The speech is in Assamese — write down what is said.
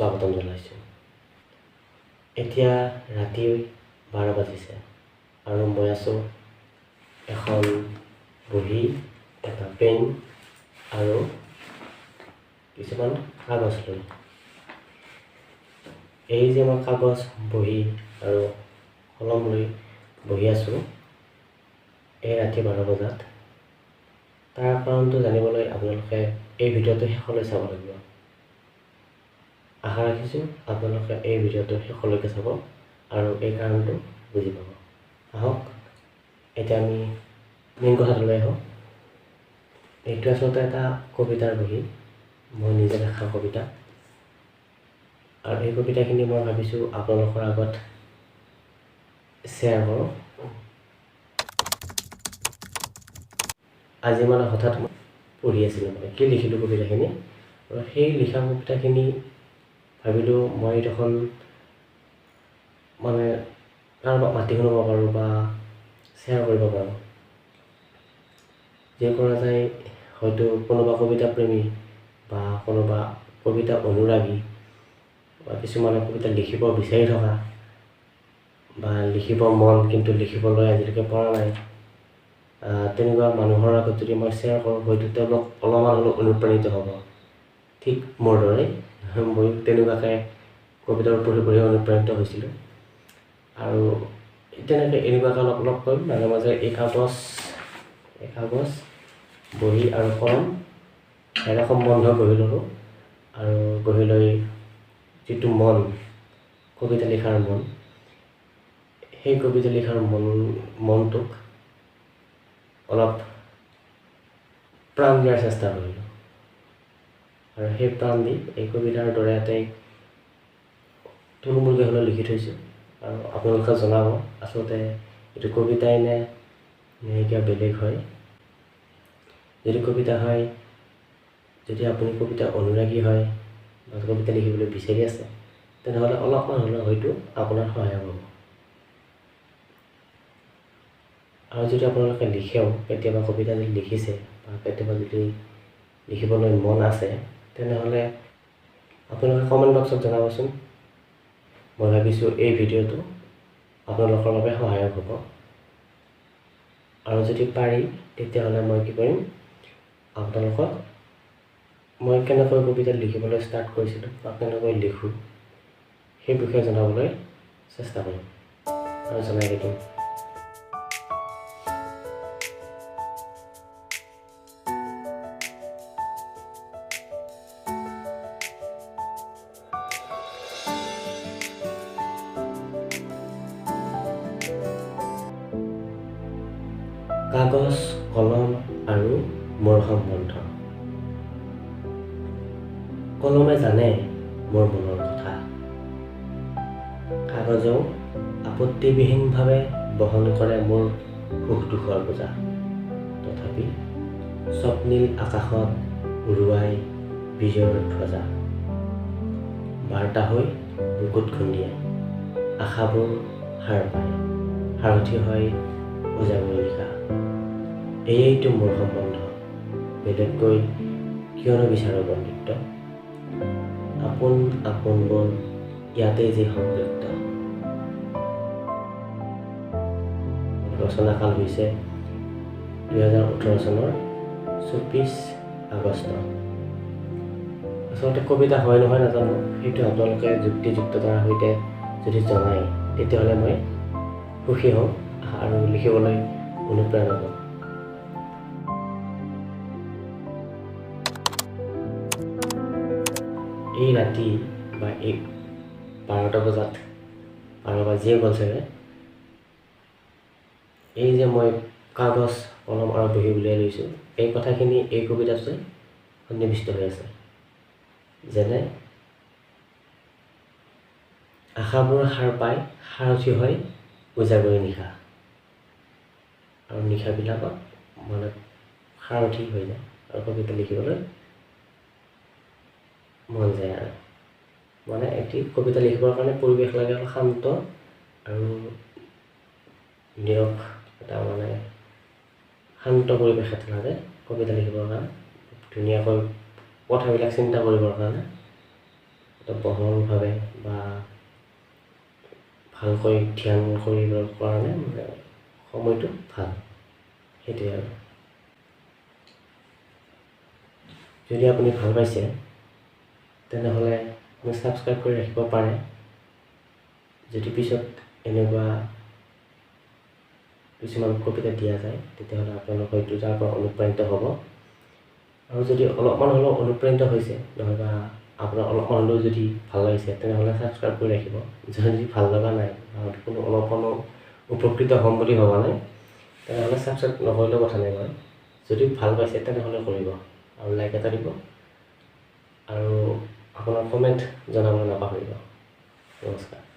স্বাগতম জনাইছোঁ। এতিয়া ৰাতি 12 বাজিছে আৰু মই আছোঁ এখন বহী, এটা পেন আৰু কিছুমান কাগজ লৈ। এই যে মই কাগজ, বহী আৰু কলম লৈ বহি আছোঁ এই ৰাতি 12 বজাত, তাৰ কাৰণটো জানিবলৈ আপোনালোকে এই ভিডিঅ'টো শেষলৈ চাব লাগিব। আশা ৰাখিছোঁ আপোনালোকে এই ভিডিঅ'টো শেষলৈকে চাব আৰু এই কাৰণটো বুজি পাব। আহক এতিয়া আমি মেইন কথাটোলৈ আহোঁ। এইটো আচলতে এটা কবিতাৰ বহী, মই নিজে লেখা কবিতা, আৰু এই কবিতাখিনি মই ভাবিছোঁ আপোনালোকৰ আগত শ্বেয়াৰ কৰোঁ। আজি মানে হঠাৎ মই পঢ়ি আছিলোঁ, কি লিখিলোঁ কবিতাখিনি, আৰু সেই লিখা কবিতাখিনি ভাবিলোঁ মই দেখোন মানে কাৰোবাক মাতি শুনাব পাৰোঁ বা শ্বেয়াৰ কৰিব পাৰোঁ। যে কৰা যায় হয়তো কোনোবা কবিতা প্ৰেমী বা কোনোবা কবিতা অনুৰাগী বা কিছুমানে কবিতা লিখিব বিচাৰি থকা বা লিখিব মন কিন্তু লিখিবলৈ আজিলৈকে পৰা নাই, তেনেকুৱা মানুহৰ আগত যদি মই শ্বেয়াৰ কৰোঁ হয়তো তেওঁলোক অলপমান হ'লেও অনুপ্ৰাণিত হ'ব। ঠিক মোৰ দৰে মই তেনেকুৱাকৈ কবিতাৰ পঢ়ি অনুপ্ৰাণিত হৈছিলোঁ। আৰু তেনেকৈ এনেকুৱাকৈ অলপকৈ মাজে মাজে এই কাগজ, বহী আৰু কলম এটা সম্বন্ধ গঢ়ি ল'লোঁ। আৰু গঢ়ি লৈ যিটো মন, কবিতা লিখাৰ মন, সেই কবিতা লিখাৰ মনটোক অলপ প্ৰাণ দিয়াৰ চেষ্টা কৰিলোঁ। আৰু সেই প্ৰাণ দি এই কবিতাৰ দৰে এটাই থুলমূলকৈ হ'লেও লিখি থৈছোঁ। আৰু আপোনালোকে জনাব আচলতে এইটো কবিতাই নে কিবা বেলেগ হয়। যদি কবিতা হয়, যদি আপুনি কবিতা অনুৰাগী হয় বা কবিতা লিখিবলৈ বিচাৰি আছে, তেনেহ'লে অলপমান হ'লেও হয়তো আপোনাৰ সহায় হ'ব। আৰু যদি আপোনালোকে লিখেও, কেতিয়াবা কবিতা যদি লিখিছে বা কেতিয়াবা যদি লিখিবলৈ মন আছে, তেনেহ'লে আপোনালোকে কমেণ্ট বক্সত জনাবচোন। মই ভাবিছোঁ এই ভিডিঅ'টো আপোনালোকৰ বাবে সহায়ক হ'ব। আৰু যদি পাৰি তেতিয়াহ'লে মই কি কৰিম, আপোনালোকক মই কেনেকৈ কবিতা লিখিবলৈ ষ্টাৰ্ট কৰিছিলোঁ বা কেনেকৈ লিখোঁ সেই বিষয়ে জনাবলৈ চেষ্টা কৰিম আৰু জনাই দিম। কাগজ, কলম আৰু মোৰ সম্বন্ধ। কলমে জানে মোৰ মনৰ কথা, কাগজেও আপত্তিবিহীনভাৱে বহন কৰে মোৰ সুখ দুখৰ বোজা। তথাপি স্বপ্নীল আকাশত উৰুৱাই বিজয়ৰ ধ্বজা, বাৰ্তা হৈ বুকুত খুন্দিয়াই আশাবোৰ সাৰ পায়, সাৰথি হয় উজাগৰি নিশা। এয়েইতো মোৰ সম্বন্ধ, বেলেগকৈ কিয়নো বিচাৰোঁ বন্ধুত্ব, আপোনবোৰ ইয়াতেই যি সম্পৃক্ত। ৰচনাকাল হৈছে 2018 চনৰ 24 আগষ্ট। আচলতে কবিতা হয় নহয় নাজানো, সেইটো আপোনালোকে যুক্তিযুক্ততাৰ সৈতে যদি জনায় তেতিয়াহ'লে মই সুখী হওঁ আৰু লিখিবলৈ অনুপ্ৰেৰণা পাম। এই ৰাতি বা এই 12টা বজাত 12 বাজিয়ে গ'ল চাগে, এই যে মই কাগজ, কলম আৰু বহী উলিয়াই লৈছোঁ, এই কথাখিনি এই কবিতাটোতে সন্নিৱিষ্ট হৈ আছে। যেনে আশাবোৰ সাৰ পাই, সাৰথি হয় উজাগৰি নিশা, আৰু নিশাবিলাকত মানে সাৰথি হৈ যায় আৰু কবিতা লিখিবলৈ মন যায়। আৰু মানে এটি কবিতা লিখিবৰ কাৰণে পৰিৱেশ লাগে অলপ শান্ত আৰু নীৰৱ, এটা মানে শান্ত পৰিৱেশ এটা লাগে কবিতা লিখিবৰ কাৰণে, ধুনীয়াকৈ কথাবিলাক চিন্তা কৰিবৰ কাৰণে। বহলভাৱে বা ভালকৈ ধ্যান কৰিবৰ কাৰণে মানে সময়টো ভাল সেইটোৱে আৰু যদি আপুনি ভাল পাইছে তেনেহ'লে আপুনি ছাবস্ক্ৰাইব কৰি ৰাখিব পাৰে যদি পিছত এনেকুৱা কিছুমান কবিতা দিয়া যায় তেতিয়াহ'লে আপোনালোক হয়তো তাৰ পৰা অনুপ্ৰাণিত হ'ব আৰু যদি অলপমান হ'লেও অনুপ্ৰাণিত হৈছে নহ'বা আপোনাৰ অলপমান হ'লেও যদি ভাল লাগিছে তেনেহ'লে ছাবস্ক্ৰাইব কৰি ৰাখিব যদি ভাল লগা নাই কোনো অলপমানো উপকৃত হ'ম বুলি ভবা নাই তেনেহ'লে ছাবস্ক্ৰাইব নকৰিলেও কথা নাই বাৰু যদি ভাল পাইছে তেনেহ'লে কৰিব আৰু লাইক এটা দিব আৰু আপোনাৰ কমেণ্ট জনাবলৈ নাপাহৰিব নমস্কাৰ